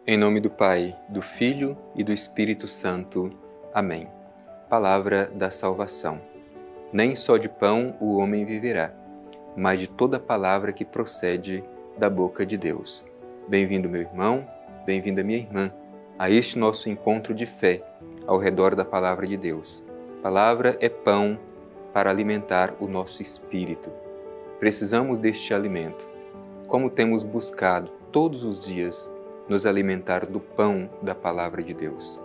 Em nome do Pai, do Filho e do Espírito Santo. Amém. Palavra da salvação. Nem só de pão o homem viverá, mas de toda palavra que procede da boca de Deus. Bem-vindo, meu irmão, bem-vinda, minha irmã, a este nosso encontro de fé ao redor da Palavra de Deus. Palavra é pão para alimentar o nosso espírito. Precisamos deste alimento. Como temos buscado todos os dias nos alimentar do pão da Palavra de Deus.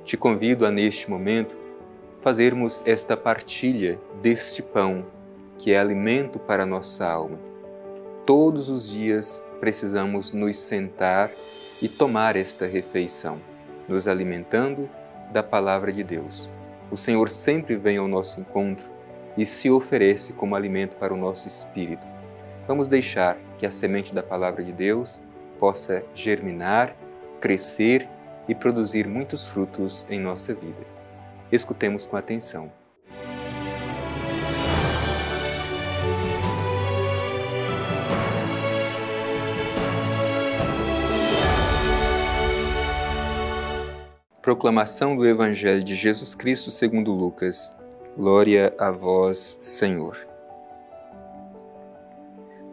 Te convido a, neste momento, fazermos esta partilha deste pão, que é alimento para a nossa alma. Todos os dias precisamos nos sentar e tomar esta refeição, nos alimentando da Palavra de Deus. O Senhor sempre vem ao nosso encontro e se oferece como alimento para o nosso espírito. Vamos deixar que a semente da Palavra de Deus possa germinar, crescer e produzir muitos frutos em nossa vida. Escutemos com atenção. Proclamação do Evangelho de Jesus Cristo segundo Lucas. Glória a vós, Senhor.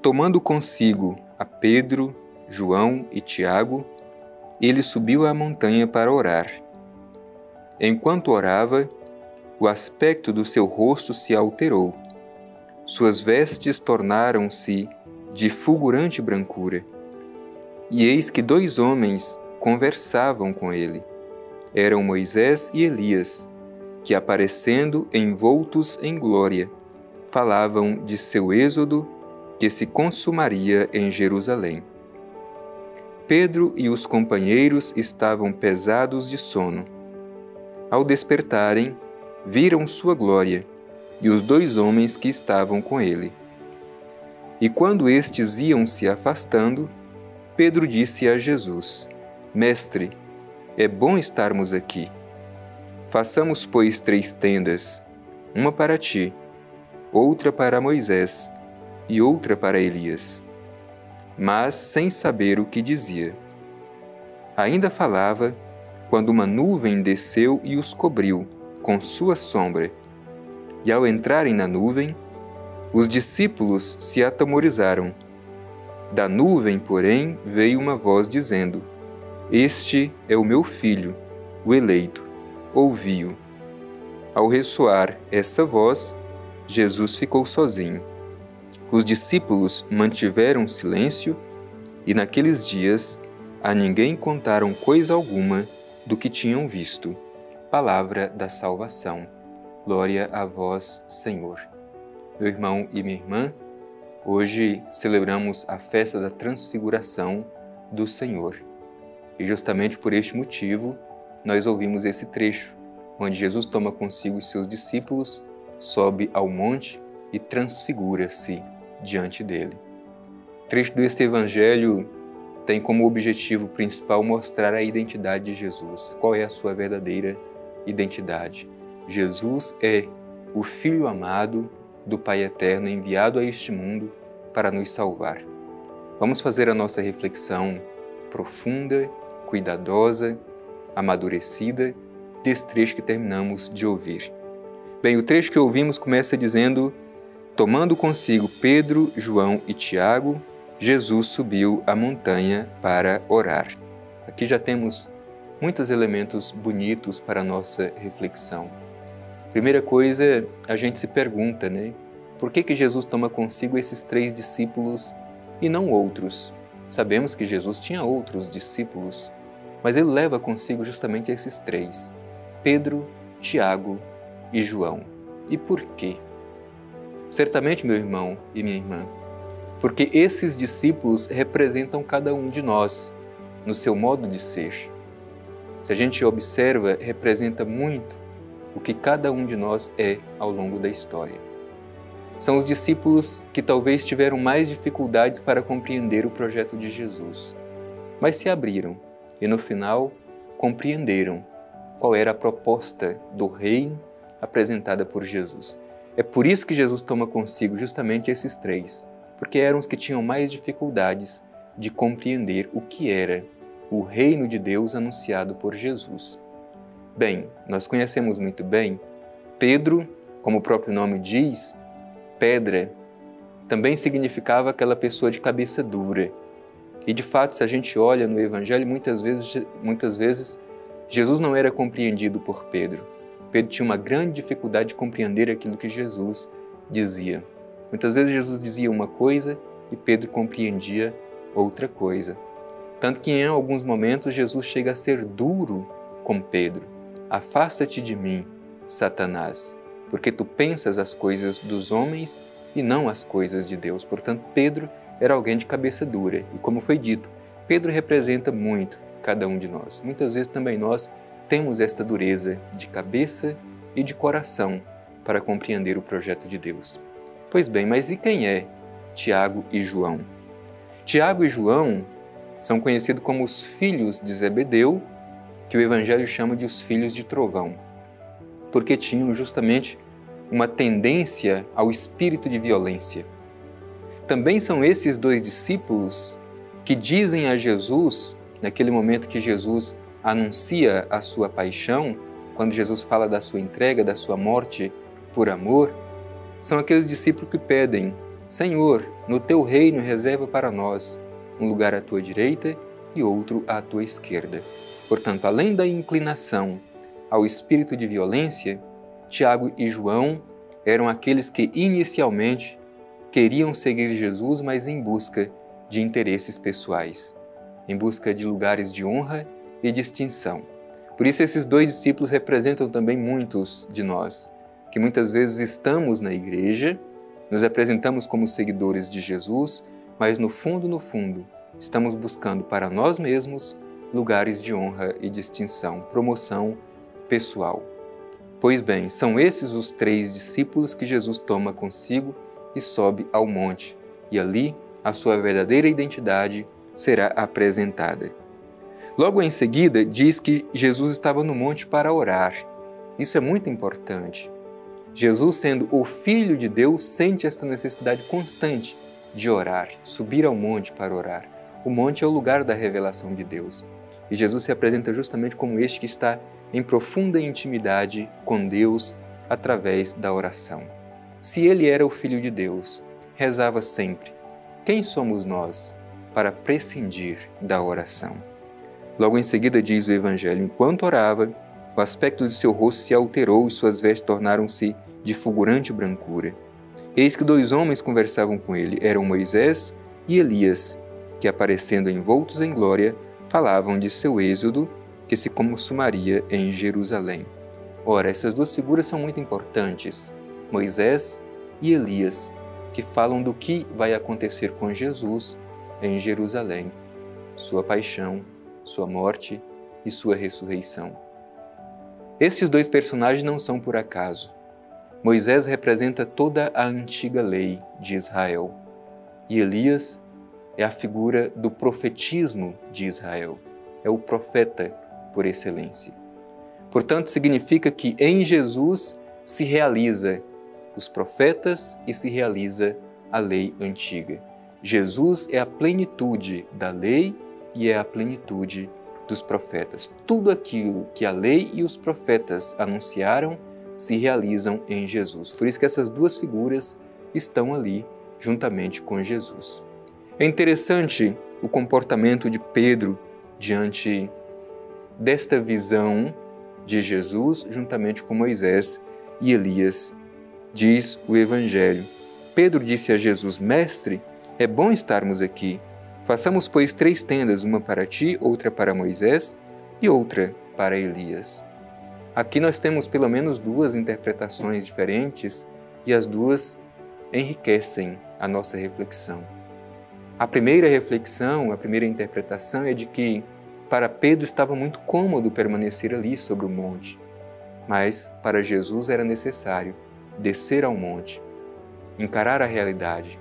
Tomando consigo a Pedro, João e Tiago, ele subiu à montanha para orar. Enquanto orava, o aspecto do seu rosto se alterou. Suas vestes tornaram-se de fulgurante brancura. E eis que 2 homens conversavam com ele. Eram Moisés e Elias, que, aparecendo envoltos em glória, falavam de seu êxodo que se consumaria em Jerusalém. Pedro e os companheiros estavam pesados de sono. Ao despertarem, viram sua glória e os 2 homens que estavam com ele. E quando estes iam se afastando, Pedro disse a Jesus: Mestre, é bom estarmos aqui. Façamos, pois, 3 tendas, uma para ti, outra para Moisés e outra para Elias. Mas sem saber o que dizia. Ainda falava, quando uma nuvem desceu e os cobriu com sua sombra. E ao entrarem na nuvem, os discípulos se atemorizaram. Da nuvem, porém, veio uma voz dizendo: Este é o meu filho, o eleito, ouvi-o. Ao ressoar essa voz, Jesus ficou sozinho. Os discípulos mantiveram silêncio e naqueles dias a ninguém contaram coisa alguma do que tinham visto. Palavra da salvação. Glória a vós, Senhor. Meu irmão e minha irmã, hoje celebramos a festa da transfiguração do Senhor. E justamente por este motivo, nós ouvimos esse trecho, onde Jesus toma consigo os seus discípulos, sobe ao monte e transfigura-se diante dele. O trecho deste Evangelho tem como objetivo principal mostrar a identidade de Jesus. Qual é a sua verdadeira identidade? Jesus é o Filho amado do Pai Eterno enviado a este mundo para nos salvar. Vamos fazer a nossa reflexão profunda, cuidadosa, amadurecida desse trecho que terminamos de ouvir. Bem, o trecho que ouvimos começa dizendo: Tomando consigo Pedro, João e Tiago, Jesus subiu a montanha para orar. Aqui já temos muitos elementos bonitos para a nossa reflexão. Primeira coisa, a gente se pergunta, por que Jesus toma consigo esses 3 discípulos e não outros? Sabemos que Jesus tinha outros discípulos, mas ele leva consigo justamente esses 3, Pedro, Tiago e João. E por quê? Certamente, meu irmão e minha irmã, porque esses discípulos representam cada um de nós no seu modo de ser. Se a gente observa, representa muito o que cada um de nós é ao longo da história. São os discípulos que talvez tiveram mais dificuldades para compreender o projeto de Jesus, mas se abriram e no final compreenderam qual era a proposta do reino apresentada por Jesus. É por isso que Jesus toma consigo justamente esses 3, porque eram os que tinham mais dificuldades de compreender o que era o reino de Deus anunciado por Jesus. Bem, nós conhecemos muito bem Pedro, como o próprio nome diz, pedra, também significava aquela pessoa de cabeça dura. E de fato, se a gente olha no Evangelho, muitas vezes Jesus não era compreendido por Pedro. Pedro tinha uma grande dificuldade de compreender aquilo que Jesus dizia. Muitas vezes Jesus dizia uma coisa e Pedro compreendia outra coisa. Tanto que em alguns momentos Jesus chega a ser duro com Pedro. Afasta-te de mim, Satanás, porque tu pensas as coisas dos homens e não as coisas de Deus. Portanto, Pedro era alguém de cabeça dura. E como foi dito, Pedro representa muito cada um de nós. Muitas vezes também nós temos esta dureza de cabeça e de coração para compreender o projeto de Deus. Pois bem, mas e quem é Tiago e João? Tiago e João são conhecidos como os filhos de Zebedeu, que o Evangelho chama de os filhos de trovão, porque tinham justamente uma tendência ao espírito de violência. Também são esses dois discípulos que dizem a Jesus, naquele momento que Jesus anuncia a sua paixão, quando Jesus fala da sua entrega, da sua morte por amor, são aqueles discípulos que pedem: Senhor, no teu reino reserva para nós um lugar à tua direita e outro à tua esquerda. Portanto, além da inclinação ao espírito de violência, Tiago e João eram aqueles que inicialmente queriam seguir Jesus, mas em busca de interesses pessoais, em busca de lugares de honra e distinção. Por isso, esses dois discípulos representam também muitos de nós, que muitas vezes estamos na igreja, nos apresentamos como seguidores de Jesus, mas no fundo, estamos buscando para nós mesmos lugares de honra e distinção, promoção pessoal. Pois bem, são esses os 3 discípulos que Jesus toma consigo e sobe ao monte, e ali a sua verdadeira identidade será apresentada. Logo em seguida, diz que Jesus estava no monte para orar. Isso é muito importante. Jesus, sendo o Filho de Deus, sente esta necessidade constante de orar, subir ao monte para orar. O monte é o lugar da revelação de Deus. E Jesus se apresenta justamente como este que está em profunda intimidade com Deus através da oração. Se ele era o Filho de Deus, rezava sempre. Quem somos nós para prescindir da oração? Logo em seguida diz o Evangelho: enquanto orava, o aspecto de seu rosto se alterou e suas vestes tornaram-se de fulgurante brancura. Eis que 2 homens conversavam com ele, eram Moisés e Elias, que aparecendo envoltos em glória, falavam de seu êxodo que se consumaria em Jerusalém. Ora, essas 2 figuras são muito importantes, Moisés e Elias, que falam do que vai acontecer com Jesus em Jerusalém, sua paixão, sua morte e sua ressurreição. Estes 2 personagens não são por acaso. Moisés representa toda a antiga lei de Israel e Elias é a figura do profetismo de Israel, é o profeta por excelência. Portanto, significa que em Jesus se realiza os profetas e se realiza a lei antiga. Jesus é a plenitude da lei e é a plenitude dos profetas. Tudo aquilo que a lei e os profetas anunciaram se realizam em Jesus. Por isso que essas 2 figuras estão ali juntamente com Jesus. É interessante o comportamento de Pedro diante desta visão de Jesus juntamente com Moisés e Elias. Diz o Evangelho: Pedro disse a Jesus: Mestre, é bom estarmos aqui. Façamos, pois, 3 tendas, uma para ti, outra para Moisés e outra para Elias. Aqui nós temos pelo menos 2 interpretações diferentes e as 2 enriquecem a nossa reflexão. A primeira reflexão, a primeira interpretação é de que para Pedro estava muito cômodo permanecer ali sobre o monte, mas para Jesus era necessário descer ao monte, encarar a realidade,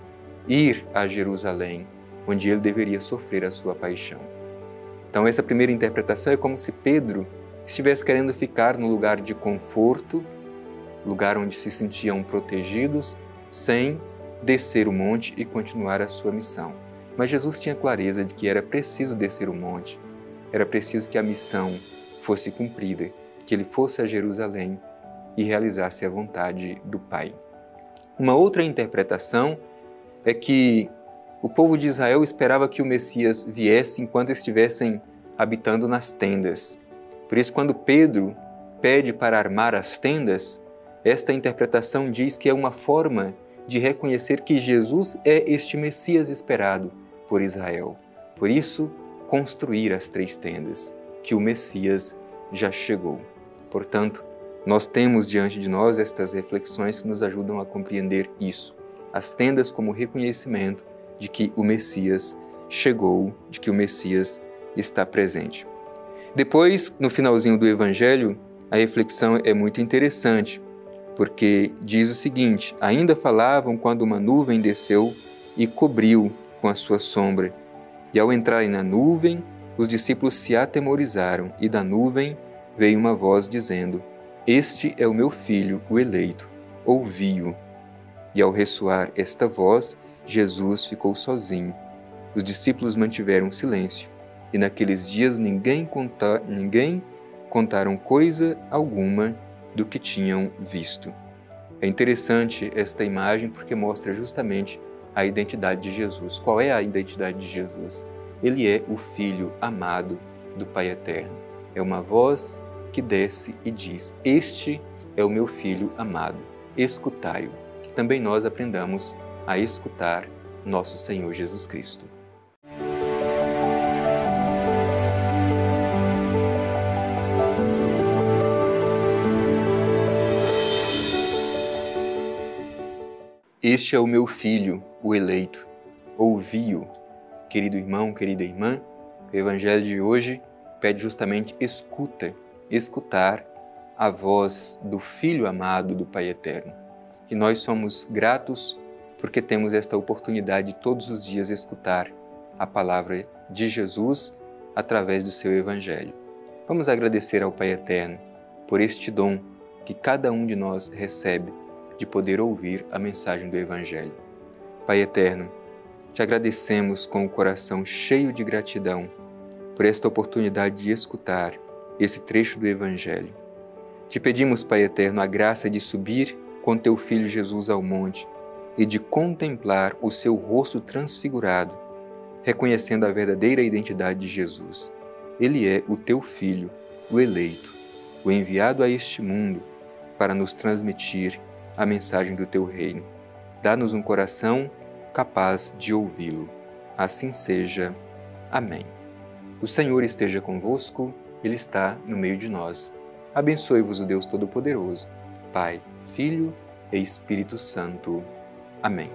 ir a Jerusalém, onde ele deveria sofrer a sua paixão. Então essa primeira interpretação é como se Pedro estivesse querendo ficar no lugar de conforto, lugar onde se sentiam protegidos, sem descer o monte e continuar a sua missão. Mas Jesus tinha clareza de que era preciso descer o monte, era preciso que a missão fosse cumprida, que ele fosse a Jerusalém e realizasse a vontade do Pai. Uma outra interpretação é que o povo de Israel esperava que o Messias viesse enquanto estivessem habitando nas tendas. Por isso, quando Pedro pede para armar as tendas, esta interpretação diz que é uma forma de reconhecer que Jesus é este Messias esperado por Israel. Por isso, construir as 3 tendas, que o Messias já chegou. Portanto, nós temos diante de nós estas reflexões que nos ajudam a compreender isso. As tendas como reconhecimento de que o Messias chegou, de que o Messias está presente. Depois, no finalzinho do Evangelho, a reflexão é muito interessante, porque diz o seguinte: ainda falavam quando uma nuvem desceu e cobriu com a sua sombra. E ao entrarem na nuvem, os discípulos se atemorizaram, e da nuvem veio uma voz dizendo: Este é o meu filho, o eleito, ouvi-o. E ao ressoar esta voz, Jesus ficou sozinho. Os discípulos mantiveram silêncio, e naqueles dias ninguém contaram coisa alguma do que tinham visto. É interessante esta imagem porque mostra justamente a identidade de Jesus. Qual é a identidade de Jesus? Ele é o Filho amado do Pai Eterno. É uma voz que desce e diz: Este é o meu Filho amado, escutai-o. Que também nós aprendamos a escutar nosso Senhor Jesus Cristo. Este é o meu Filho, o eleito. Ouvi-o. Querido irmão, querida irmã, o Evangelho de hoje pede justamente escutar a voz do Filho amado do Pai Eterno. E nós somos gratos porque temos esta oportunidade de todos os dias escutar a palavra de Jesus através do seu Evangelho. Vamos agradecer ao Pai Eterno por este dom que cada um de nós recebe de poder ouvir a mensagem do Evangelho. Pai Eterno, te agradecemos com o coração cheio de gratidão por esta oportunidade de escutar esse trecho do Evangelho. Te pedimos, Pai Eterno, a graça de subir com teu Filho Jesus ao monte e de contemplar o seu rosto transfigurado, reconhecendo a verdadeira identidade de Jesus. Ele é o teu Filho, o eleito, o enviado a este mundo para nos transmitir a mensagem do teu reino. Dá-nos um coração capaz de ouvi-lo. Assim seja. Amém. O Senhor esteja convosco, Ele está no meio de nós. Abençoe-vos o Deus Todo-Poderoso, Pai, Filho e Espírito Santo. Amém.